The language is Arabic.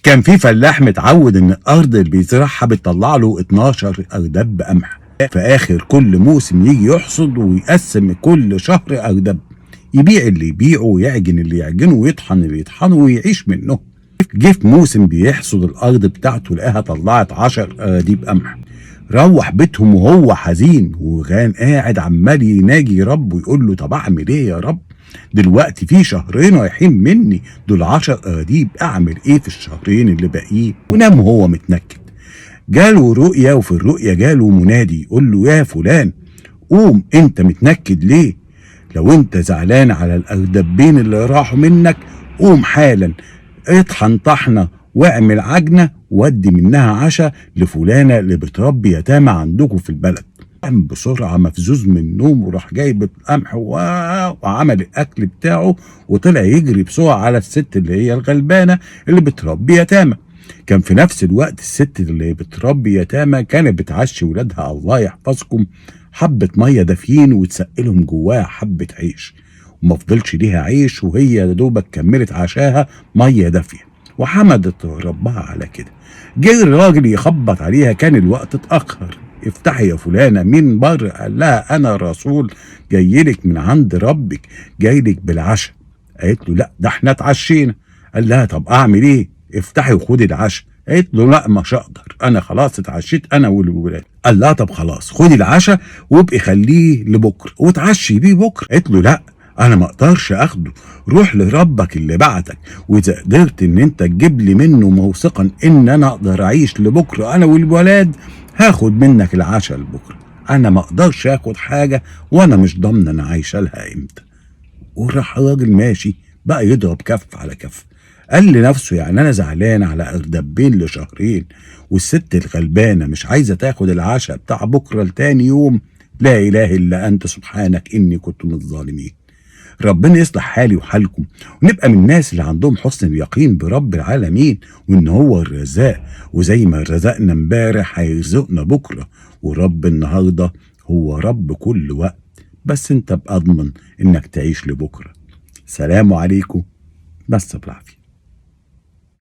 كان في فلاح متعود ان الارض اللي بيزرعها بتطلع له 12 اردب قمح. في اخر كل موسم يجي يحصد ويقسم كل شهر اردب، يبيع اللي يبيعه ويعجن اللي يعجنه ويطحن اللي يطحنه ويعيش منه. جه في موسم بيحصد الارض بتاعته لقاها طلعت 10 ارديب قمح. روح بيتهم وهو حزين، وكان قاعد عمال يناجي ربه ويقول له طب اعمل ايه يا رب؟ دلوقتي في شهرين رايحين مني، دول 10 ارديب، اعمل ايه في الشهرين اللي باقيين؟ ونام وهو متنكد. جاله رؤيا، وفي الرؤيا جاله منادي يقول له يا فلان، قوم، انت متنكد ليه؟ لو انت زعلان على الاردبين اللي راحوا منك، قوم حالا اطحن طحنه واعمل عجنه ودي منها عشاء لفلانه اللي بتربي يتامى عندكم في البلد. قام بسرعه مفزوز من النوم وراح جايب القمح وعمل الاكل بتاعه، وطلع يجري بسرعه على الست اللي هي الغلبانه اللي بتربي يتامى. كان في نفس الوقت الست اللي بتربي يتامى كانت بتعشي ولادها الله يحفظكم حبة مية دافيين وتسقلهم جواها حبة عيش، وما فضلش ليها عيش وهي يا دوبك كملت عشاها مية دافية، وحمدت ربها على كده. جه الراجل يخبط عليها، كان الوقت اتأخر. افتحي يا فلانة، مين بره؟ قال لها أنا الرسول جايلك من عند ربك، جايلك بالعشاء. قالت له لا، ده احنا اتعشينا. قال لها طب أعمل إيه؟ افتحي وخدي العشاء. قالت له لا مش هقدر، انا خلاص اتعشيت انا والولاد. قال لها طب خلاص خدي العشاء وابقي خليه لبكره وتعشي بيه بكره. قالت له لا، انا ما اقدرش اخده، روح لربك اللي بعتك، واذا قدرت ان انت تجيب لي منه موثقا ان انا اقدر اعيش لبكره انا والولاد، هاخد منك العشاء لبكره. انا ما اقدرش اخد حاجه وانا مش ضامن انا عايشه لها امتى. وراح الراجل ماشي بقى يضرب كف على كف. قال لنفسه يعني انا زعلان على اردبين لشهرين، والست الغلبانه مش عايزه تاخد العشاء بتاع بكره لتاني يوم؟ لا اله الا انت سبحانك اني كنت من الظالمين. ربنا يصلح حالي وحالكم، ونبقى من الناس اللي عندهم حسن اليقين برب العالمين، وان هو الرزاق، وزي ما رزقنا امبارح هيرزقنا بكره، ورب النهارده هو رب كل وقت، بس انت بأضمن انك تعيش لبكره. سلام عليكم، بس بالعافيه.